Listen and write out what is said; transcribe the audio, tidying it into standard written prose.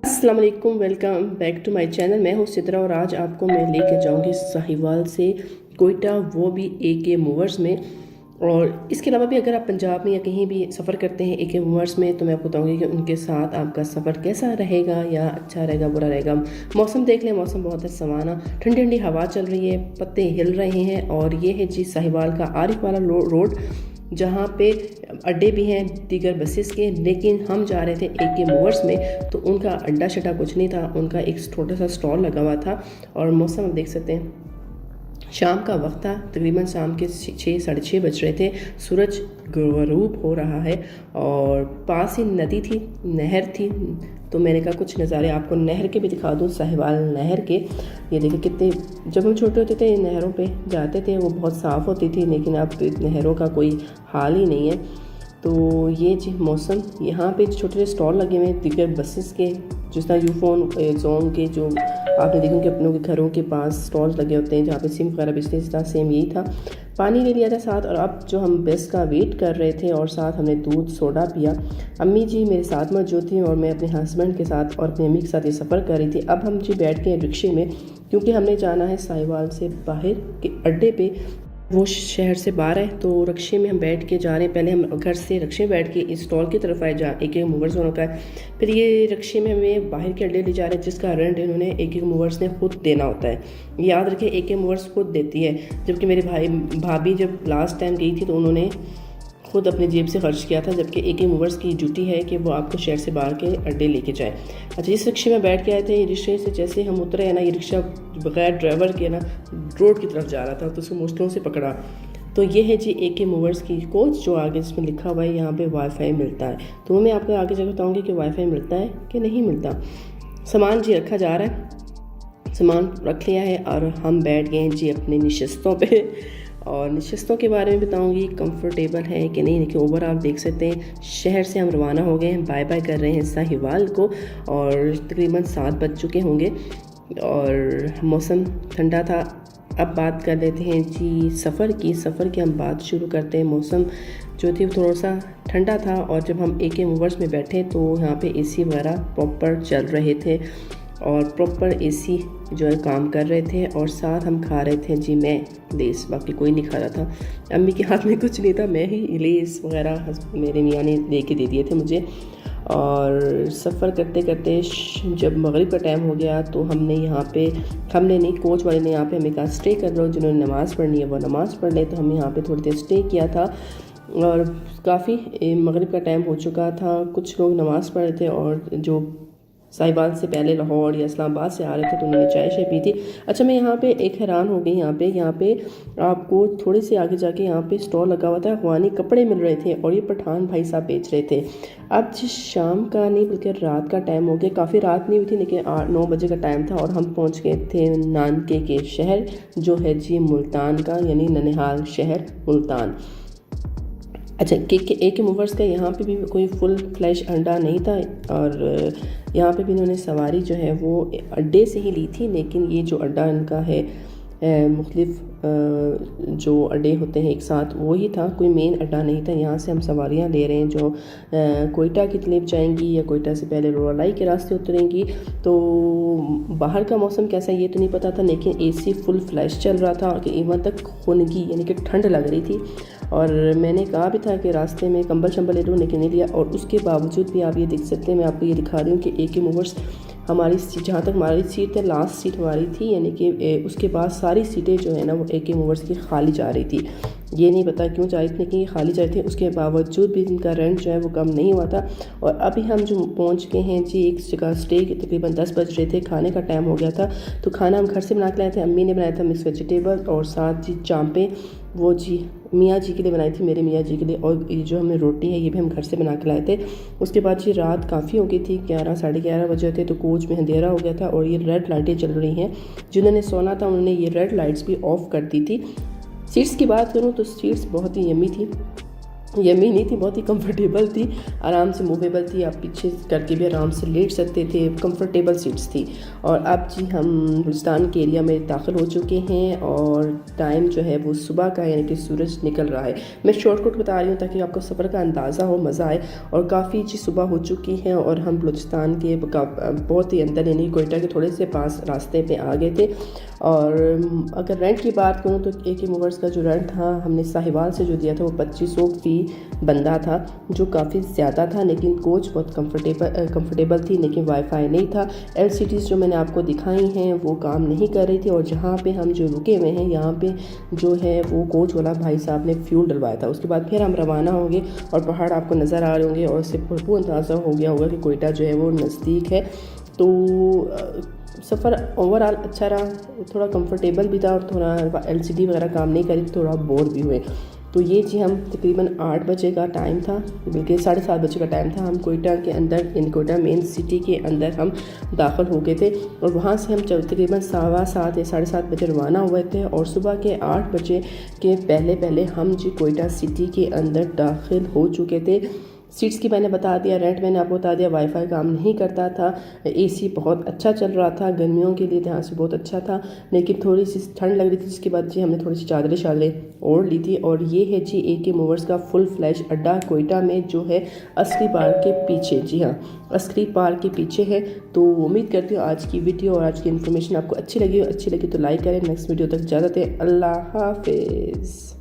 अस्सलाम वालेकुम, welcome back to my channel. मैं हूँ सिद्रा और आज आपको मैं लेके जाऊँगी साहिवाल से कोयटा, वो भी AK मूवर्स में। और इसके अलावा भी अगर आप पंजाब में या कहीं भी सफ़र करते हैं AK मूवर्स में, तो मैं आपको बताऊँगी कि उनके साथ आपका सफ़र कैसा रहेगा, या अच्छा रहेगा बुरा रहेगा। मौसम देख लें, मौसम बहुत है सुहाना, ठंडी ठंडी हवा चल रही है, पत्ते हिल रहे हैं। और ये है जी साहिवाल का आरिफ वाला रोड, जहाँ पे अड्डे भी हैं दीगर बसेस के। लेकिन हम जा रहे थे AK मूवर्स में, तो उनका अड्डा शड्डा कुछ नहीं था, उनका एक छोटा सा स्टॉल लगा हुआ था। और मौसम आप देख सकते हैं, शाम का वक्त था, तकरीबन शाम के 6 साढ़े 6 बज रहे थे। सूरज गरूब हो रहा है और पास ही नदी थी, नहर थी। तो मैंने कहा कुछ नज़ारे आपको नहर के भी दिखा दूँ, साहिवाल नहर के। ये देखिए कितने, जब हम छोटे होते थे नहरों पे जाते थे, वो बहुत साफ़ होती थी, लेकिन अब नहरों का कोई हाल ही नहीं है। तो ये जी मौसम, यहाँ पे छोटे छोटे स्टॉल लगे हुए हैं दीगर बसेस के, जिस तरह यूफोन जोन के, जो आपने देखा कि अपनों के घरों के पास स्टॉल्स लगे होते हैं जहाँ पे सिम वगैरह बेचते हैं। इस तरह सेम यही था। पानी ले लिया था साथ, और अब जो हम बस का वेट कर रहे थे और साथ हमने दूध सोडा पिया। अम्मी जी मेरे साथ मौजूद थी और मैं अपने हस्बैंड के साथ और अपनी अम्मी के साथ ये सफ़र कर रही थी। अब हम जी बैठ गए रिक्शे में, क्योंकि हमने जाना है साहिवाल से बाहर के अड्डे पे। वो शहर से बाहर है, तो रिक्शे में हम बैठ के जा रहे हैं। पहले हम घर से रिक्शे में बैठ के इस स्टॉल की तरफ आए जहाँ AK मूवर्स होने का है। फिर ये रिक्शे में हमें बाहर के अड्डे ले जा रहे हैं, जिसका रेंट इन्होंने AK मूवर्स ने खुद देना होता है। याद रखें, AK मूवर्स खुद देती है। जबकि मेरे भाभी जब लास्ट टाइम गई थी तो उन्होंने खुद अपने जेब से खर्च किया था, जबकि AK मूवर्स की ड्यूटी है कि वो आपको शहर से बाहर के अड्डे लेके जाए। अच्छा, इस रिक्शे में बैठ के आए थे। रिक्शे से जैसे हम उतरे हैं ना, ये रिक्शा बगैर ड्राइवर के ना रोड की तरफ जा रहा था, तो उसको मुश्किलों से पकड़ा। तो ये है जी AK मूवर्स की कोच, जो आगे इसमें लिखा हुआ है यहाँ पे वाईफाई मिलता है। तो मैं आपको आगे जाकर बताऊँगी कि वाईफाई मिलता है कि नहीं मिलता। सामान जी रखा जा रहा है, सामान रख लिया है और हम बैठ गए हैं जी अपनी नशस्तों पे। और नशस्तों के बारे में बताऊंगी कंफर्टेबल है कि नहीं। देखिए ओवरऑल देख सकते हैं, शहर से हम रवाना हो गए हैं, बाय बाय कर रहे हैं साहिवाल को, और तकरीबन 7 बज चुके होंगे और मौसम ठंडा था। अब बात कर लेते हैं जी सफ़र की हम बात शुरू करते हैं। मौसम जो थी वो थोड़ा सा ठंडा था, और जब हम AK मूवर्स में बैठे तो यहाँ पे AC वगैरह प्रॉपर चल रहे थे और प्रॉपर AC जो है काम कर रहे थे। और साथ हम खा रहे थे जी मैं लेस, बाकी कोई नहीं खा रहा था। अम्मी के हाथ में कुछ नहीं था, मैं ही लेस वगैरह मेरे मियाँ ने दे के दे दिए थे मुझे। और सफ़र करते करते जब मगरिब का टाइम हो गया, तो हमने नहीं, कोच वाले ने यहाँ पे हमें कहा स्टे कर लो, जिन्होंने नमाज़ पढ़नी है वो नमाज़ पढ़ ले। तो हम यहाँ पे थोड़ी देर स्टे किया था, और काफ़ी मगरिब का टाइम हो चुका था। कुछ लोग नमाज़ पढ़ रहे थे, और जो साहिवाल से पहले लाहौर या इस्लामाबाद से आ रहे थे तो उन्होंने चाय शाय पी थी। अच्छा, मैं यहाँ पे एक हैरान हो गई, यहाँ पे आपको थोड़े से आगे जाके यहाँ पे स्टॉल लगा हुआ था, अफगानी कपड़े मिल रहे थे, और ये पठान भाई साहब बेच रहे थे। अब जिस शाम का नहीं बल्कि रात का टाइम हो गया, काफ़ी रात नहीं हुई थी, लेकिन 8-9 बजे का टाइम था, और हम पहुँच गए थे नानके के शहर, जो है जी मुल्तान का, यानी ननिहाल शहर मुल्तान। अच्छा, AK मूवर्स का यहाँ पे भी कोई फुल फ्लैश अड्डा नहीं था, और यहाँ पे भी इन्होंने सवारी जो है वो अड्डे से ही ली थी। लेकिन ये जो अड्डा इनका है, मुख्तलिफ जो अड्डे होते हैं एक साथ, वो ही था, कोई मेन अड्डा नहीं था। यहाँ से हम सवारियाँ ले रहे हैं जो कोयटा की तरफ जाएंगी, या कोयटा से पहले रोलाई के रास्ते उतरेंगी। तो बाहर का मौसम कैसा ये तो नहीं पता था, लेकिन AC फुल फ्लैश चल रहा था, कि इवन तक खुनगी यानी कि ठंड लग रही थी। और मैंने कहा भी था कि रास्ते में कंबल शंबल ले लूँ, लेकिन नहीं लिया। और उसके बावजूद भी आप ये देख सकते हैं, मैं आपको ये दिखा रही हूँ कि AK मूवर्स हमारी जहाँ तक हमारी सीट है, लास्ट सीट हमारी थी, यानी कि उसके बाद सारी सीटें जो है ना वो AK मूवर्स की खाली जा रही थी। ये नहीं पता क्यों जा रही थी, लेकिन ये खाली जा रही थी। उसके बावजूद भी इनका रेंट जो है वो कम नहीं हुआ था। और अभी हम जो पहुँच गए हैं जी एक जगह स्टे, तकरीबन 10 बज रहे थे, खाने का टाइम हो गया था। तो खाना हम घर से बना के लाए थे, अम्मी ने बनाया था मिक्स वेजिटेबल, और साथ जी चांपे, वो जी मियाँ जी के लिए बनाई थी, मेरे मियाँ जी के लिए। और ये जो हमें रोटी है ये भी हम घर से बना के लाए थे। उसके बाद जी रात काफ़ी हो गई थी, 11 साढ़े 11 बजे थे, तो कोच में अंधेरा हो गया था, और ये रेड लाइटें चल रही हैं। जिन्होंने सोना था उन्होंने ये रेड लाइट्स भी ऑफ कर दी थी। सीट्स की बात करूँ तो सीट्स बहुत ही यम्मी थी, यमी नहीं थी, बहुत ही कंफर्टेबल थी, आराम से मूवेबल थी, आप पीछे करके भी आराम से लेट सकते थे, कंफर्टेबल सीट्स थी। और अब जी हम गुलिस्तान के एरिया में दाखिल हो चुके हैं और टाइम जो है वो सुबह का, यानी कि सूरज निकल रहा है। मैं शॉर्टकट बता रही हूँ ताकि आपको सफ़र का अंदाज़ा हो, मज़ा आए। और काफ़ी जी सुबह हो चुकी है और हम बलूचिस्तान के बहुत ही अंदर, यानी कोयटा के थोड़े से पास रास्ते पे आ गए थे। और अगर रेंट की बात करूँ तो AK मूवर्स का जो रेंट था हमने साहिवाल से जो दिया था वो 2500 फ़ी बंदा था, जो काफ़ी ज़्यादा था। लेकिन कोच बहुत कंफर्टेबल थी, लेकिन वाईफाई नहीं था। LCDs जो मैंने आपको दिखाई हैं वो काम नहीं कर रही थी। और जहाँ पे हम जो रुके हुए हैं यहाँ पे जो है वो कोच वाला भाई साहब ने फ्यूल डलवाया था। उसके बाद फिर हम रवाना होंगे और पहाड़ आपको नज़र आ रहे होंगे और इससे भरपूर अंदाज़ा हो गया होगा कि कोयटा जो है वो नज़दीक है। तो सफ़र ओवरऑल अच्छा रहा, थोड़ा कंफर्टेबल भी था और थोड़ा LCD वगैरह काम नहीं करी, थोड़ा बोर भी हुए। तो ये जी हम तकरीबन 8 बजे का टाइम था, बल्कि 7:30 बजे का टाइम था, हम कोयटा के अंदर, इन कोयटा मेन सिटी के अंदर हम दाखिल हो गए थे। और वहाँ से हम तकरीबन 7:15 या 7:30 बजे रवाना हुए थे और सुबह के 8 बजे के पहले पहले हम जी कोयटा सिटी के अंदर दाखिल हो चुके थे। सीट्स की मैंने बता दिया, रेंट मैंने आपको बता दिया, वाईफाई काम नहीं करता था, AC बहुत अच्छा चल रहा था, गर्मियों के लिए ध्यान से बहुत अच्छा था। लेकिन थोड़ी सी ठंड लग रही थी, जिसके बाद जी हमने थोड़ी सी चादरें शादरें ओढ़ ली थी। और ये है जी AK मूवर्स का फुल फ्लैश अड्डा कोयटा में, जो है अस्करी पार्क के पीछे। जी हाँ, अस्करी पार्क के पीछे है। तो उम्मीद करती हूँ आज की वीडियो और आज की इन्फॉर्मेशन आपको अच्छी लगी तो लाइक करें। नेक्स्ट वीडियो तक इजाज़त है, अल्लाह हाफिज़।